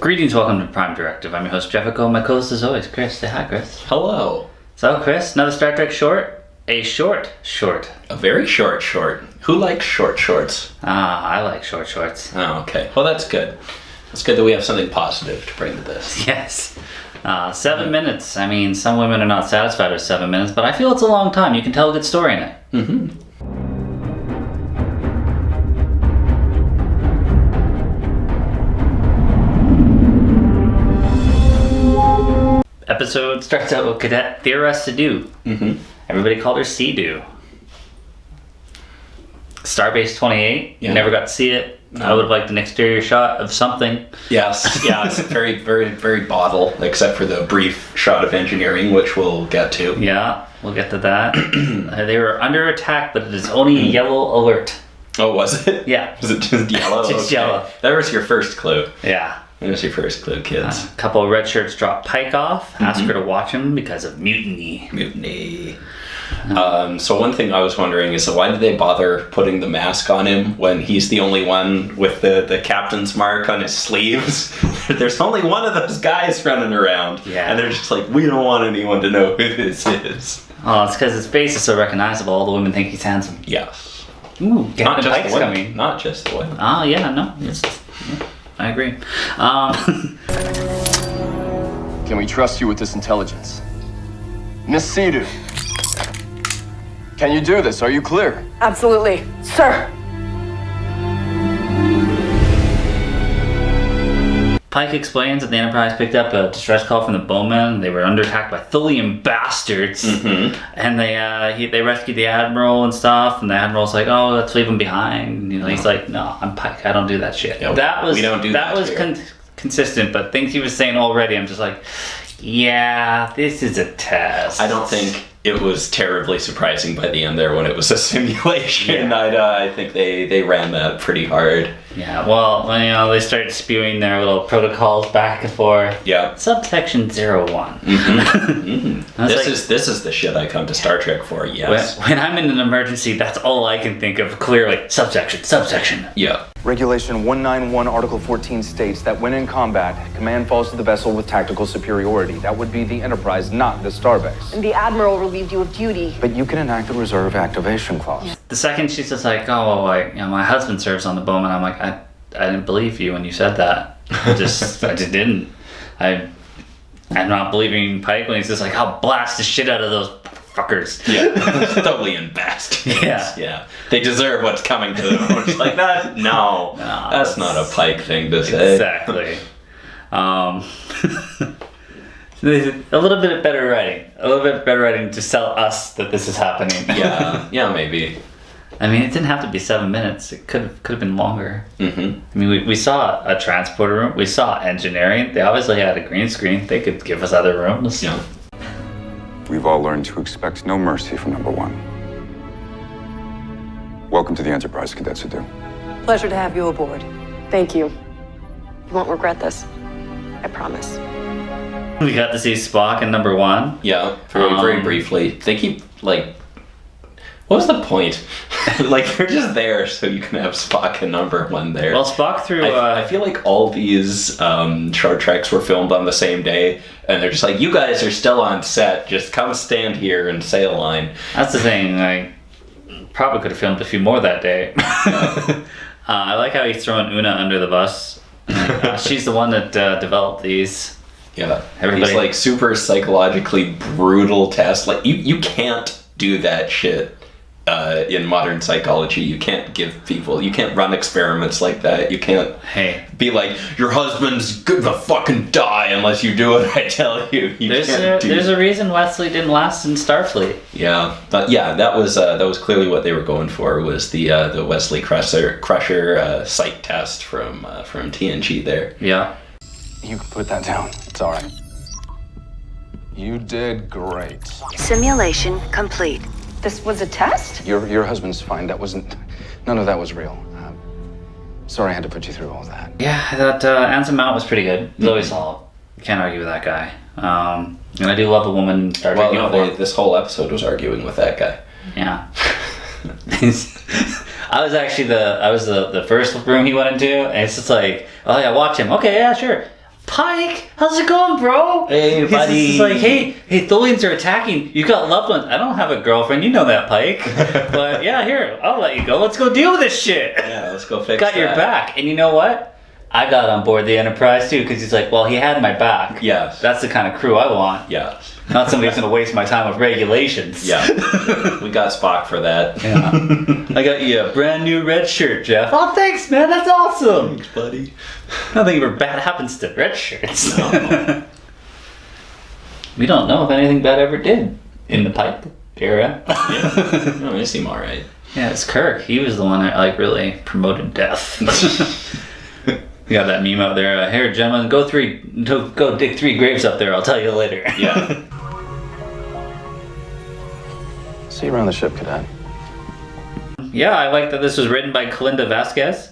Greetings, welcome to Prime Directive. I'm your host, Jefficho, and my co-host as always, Chris. Say hi, Chris. Hello. So, Chris, another Star Trek short? A short. A very short. Who likes short shorts? I like short shorts. Oh, okay. Well, that's good. It's good that we have something positive to bring to this. Yes. 7 minutes. I mean, some women are not satisfied with 7 minutes, but I feel it's a long time. You can tell a good story in it. Mm-hmm. Episode starts out with Cadet Thira Sidhu. Mm-hmm. Everybody called her Sidhu. Starbase 28. Yeah. You never got to see it. No. I would have liked an exterior shot of something. Yes. Yeah, it's very, very bottle, except for the brief shot of engineering, which we'll get to. Yeah, we'll get to that. They were under attack, but it is only yellow alert. Oh, was it? Yeah. Was it just yellow? Just yellow. That was your first clue. Yeah. That was your first clue, kids. A couple of red shirts drop Pike off, ask her to watch him because of mutiny. Mutiny. So one thing I was wondering is, why did they bother putting the mask on him when he's the only one with the captain's mark on his sleeves? There's only one of those guys running around. Yeah. And they're just like, we don't want anyone to know who this is. Oh, it's because his face is so recognizable. All the women think he's handsome. Yes. Ooh, Not Captain just Pike's the women. coming. Not just the women. Oh, yeah, no. Yeah, I agree. Can we trust you with this intelligence? Miss Sidhu, can you do this? Are you clear? Absolutely, sir. Pike explains that the Enterprise picked up a distress call from the Bowmen. They were under attack by Thulian bastards, and they rescued the Admiral and stuff. And the Admiral's like, "Oh, let's leave him behind." And, he's like, "No, I'm Pike. I don't do that shit." Yeah, we don't do that was here. consistent, but things he was saying already, I'm just like, yeah, this is a test. I don't think it was terribly surprising by the end there when it was a simulation. Yeah. I think they ran that pretty hard. Yeah, well, they started spewing their little protocols back and forth. Yeah. Subsection 01. This is the shit I come to Star Trek for. Yes. When I'm in an emergency, that's all I can think of clearly. Subsection. Yeah. Regulation 191, Article 14 states that when in combat, command falls to the vessel with tactical superiority. That would be the Enterprise, not the Starbase. And the Admiral relieved you of duty. But you can enact a reserve activation clause. The second she's just like, oh, well, my husband serves on the Bowman, I'm like, I didn't believe you when you said that. I just didn't. I'm not believing Pike when he's just like, I'll blast the shit out of those fuckers. Yeah. Thulian bastards. Yeah. They deserve what's coming to them. It's like that? No. That's not a Pike thing to say. Exactly. A little bit better writing. A little bit better writing to sell us that this is happening. Yeah, maybe. I mean, it didn't have to be 7 minutes. It could have been longer. I mean, we saw a transporter room. We saw engineering. They obviously had a green screen. They could give us other rooms. Yeah. We've all learned to expect no mercy from number one. Welcome to the Enterprise, Cadet Sidhu. Pleasure to have you aboard. Thank you. You won't regret this. I promise. We got to see Spock in number one. Yeah, very briefly. They keep, what was the point? They're just there so you can have Spock and number one there. Well, Spock threw... I feel like all these short treks were filmed on the same day, and they're just like, you guys are still on set, just come stand here and say a line. That's the thing, probably could have filmed a few more that day. I like how he's throwing Una under the bus. She's the one that developed these. Yeah, Everybody... these super psychologically brutal tests. You can't do that shit in modern psychology. You can't you can't run experiments like that. You can't be like, your husband's gonna fucking die unless you do what I tell you. There's a reason Wesley didn't last in Starfleet. Yeah, but that was clearly what they were going for, was the Wesley Crusher sight test from TNG there. Yeah. You can put that down. It's all right. You did great. Simulation complete. This was a test? Your husband's fine. None of that was real. Sorry I had to put you through all that. Yeah, I thought Anson Mount was pretty good. He's always solid. Can't argue with that guy. And I do love a woman in Star Trek uniform. This whole episode was arguing with that guy. Yeah. I was actually the first room he went into, and it's just like, oh yeah, watch him. Okay, yeah, sure. Pike, how's it going, bro? Hey, buddy. He's like, hey, Tholians are attacking. You got loved ones. I don't have a girlfriend. You know that, Pike. But yeah, here, I'll let you go. Let's go deal with this shit. Yeah, let's go fix Got your back. And you know what? I got on board the Enterprise too, because he's like, well, he had my back. Yes. That's the kind of crew I want. Yes. Not somebody who's going to waste my time with regulations. Yeah. We got Spock for that. Yeah. I got you a brand new red shirt, Jeff. Oh, thanks, man. That's awesome. Thanks, buddy. Nothing ever bad happens to red shirts. No. We don't know if anything bad ever did in the Pike era. Yeah. No, they seem alright. Yeah, it's Kirk. He was the one that like really promoted death. You got that meme out there. Here, gentlemen, go dig 3 graves up there. I'll tell you later. Yeah. See you around the ship, Cadet. Yeah, I like that this was written by Kalinda Vasquez.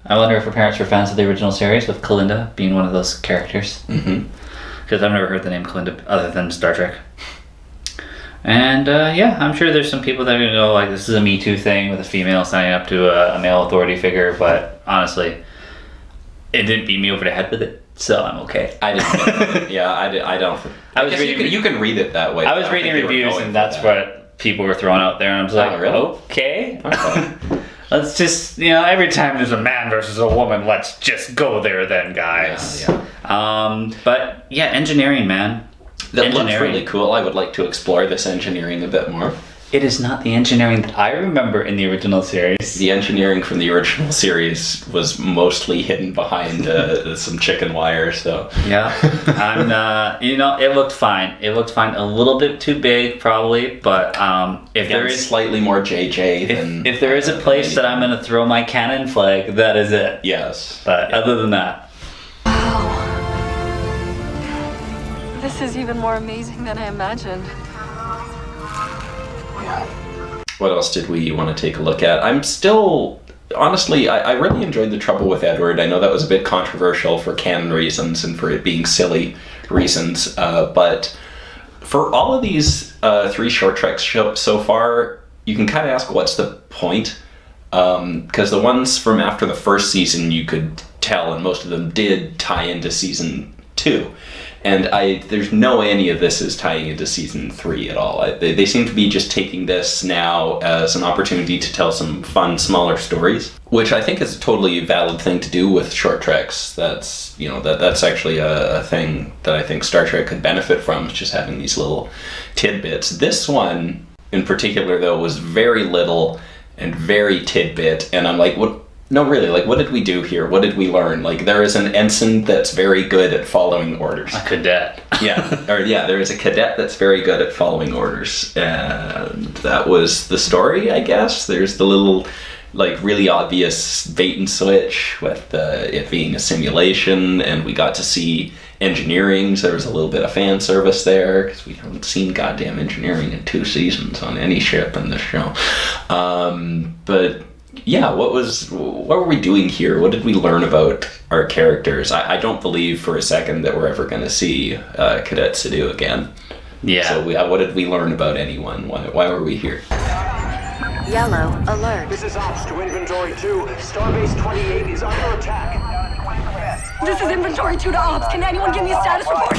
I wonder if her parents were fans of the original series, with Kalinda being one of those characters. Mm-hmm. Because I've never heard the name Kalinda other than Star Trek. And yeah, I'm sure there's some people that are going to go like, this is a Me Too thing with a female signing up to a male authority figure, but honestly, it didn't beat me over the head with it, so I'm okay. I didn't. Yeah, I don't. I guess you can read it that way. I was reading reviews, and that's what people were throwing out there, and I was like, really? okay. Let's just, every time there's a man versus a woman, let's just go there then, guys. Yeah. But yeah, engineering, man. That looks really cool. I would like to explore this engineering a bit more. It is not the engineering that I remember in the original series. The engineering from the original series was mostly hidden behind some chicken wire, so... Yeah. It looked fine. It looked fine. A little bit too big, probably, but if there is... slightly more JJ than... If there is a place that I'm going to throw my cannon flag, that is it. Yes. But other than that... Wow. This is even more amazing than I imagined. What else did we want to take a look at? I'm still... Honestly, I really enjoyed The Trouble with Edward. I know that was a bit controversial for canon reasons and for it being silly reasons, but for all of these 3 short treks so far, you can kind of ask what's the point? Because the ones from after the first season you could tell, and most of them did tie into season 2. And there's no way any of this is tying into season 3 at all. They seem to be just taking this now as an opportunity to tell some fun, smaller stories, which I think is a totally valid thing to do with short treks. That's actually a thing that I think Star Trek could benefit from, is just having these little tidbits. This one in particular, though, was very little and very tidbit, and I'm like, what? No, really, what did we do here? What did we learn? There is an ensign that's very good at following orders. A cadet. There is a cadet that's very good at following orders. And that was the story, I guess. There's the little, really obvious bait and switch with it being a simulation, and we got to see engineering, so there was a little bit of fan service there, because we haven't seen goddamn engineering in 2 seasons on any ship in this show. But... yeah, what were we doing here? What did we learn about our characters? I don't believe for a second that we're ever going to see Cadet Sidhu again. Yeah. So what did we learn about anyone? Why were we here? Yellow alert. This is Ops to Inventory 2. Starbase 28 is under attack. This is Inventory 2 to Ops. Can anyone give me a status report?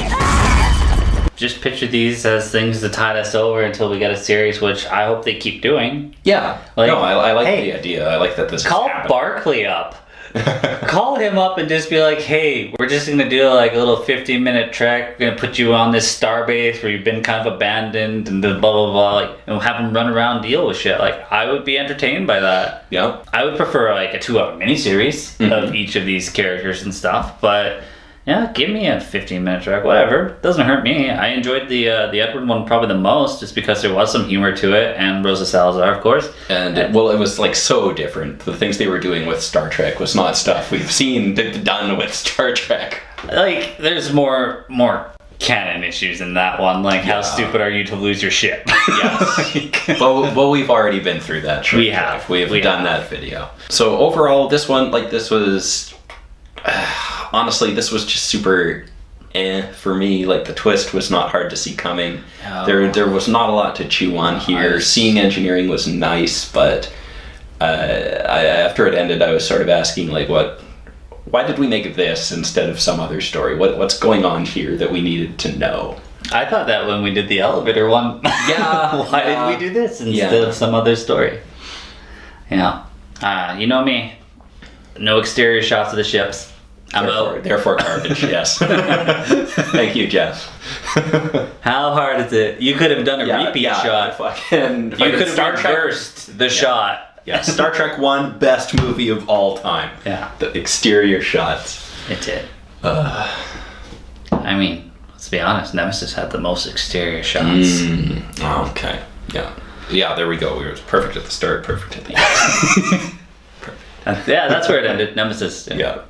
Just picture these as things to tide us over until we get a series, which I hope they keep doing. Yeah. I like the idea. I like that this call Barclay up. Call him up and just be like, hey, we're just gonna do a little 15-minute trek. We're gonna put you on this starbase where you've been kind of abandoned and blah blah blah, and have him run around and deal with shit. I would be entertained by that. Yeah. I would prefer a 2-hour miniseries of each of these characters and stuff, but yeah, give me a 15-minute trek, whatever. Doesn't hurt me. I enjoyed the Edward one probably the most, just because there was some humor to it, and Rosa Salazar, of course. And it was so different. The things they were doing with Star Trek was not stuff we've seen done with Star Trek. There's more canon issues in that one, how stupid are you to lose your ship? Yes. Well, we've already been through that. We have. We've done that video. So overall, this one, this was... honestly, this was just super for me. The twist was not hard to see coming. Oh. There was not a lot to chew on here. Seeing engineering was nice, but after it ended, I was sort of asking, why did we make this instead of some other story? What's going on here that we needed to know? I thought that when we did the elevator one. Yeah. Why did we do this instead of some other story? Yeah. You know me. No exterior shots of the ships. Therefore garbage, yes. Thank you, Jeff. How hard is it? You could have done a repeat shot. You could have reversed the shot. Yeah, Star Trek 1, best movie of all time. Yeah. The exterior shots. It did. I mean, let's be honest, Nemesis had the most exterior shots. Okay. Yeah. Yeah, there we go. We were perfect at the start, perfect at the end. Yeah, that's where it ended. Nemesis. Yeah.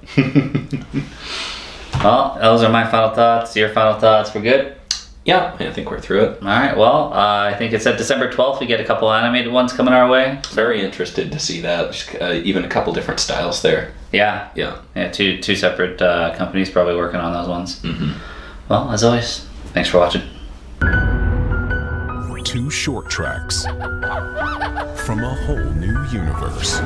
Well, those are my final thoughts. Your final thoughts. We're good? Yeah, I think we're through it. All right. Well, I think it's at December 12th. We get a couple animated ones coming our way. Very interested to see that. Even a couple different styles there. Yeah. Yeah. Yeah. Two separate companies probably working on those ones. Well, as always, thanks for watching. 2 short tracks from a whole new universe.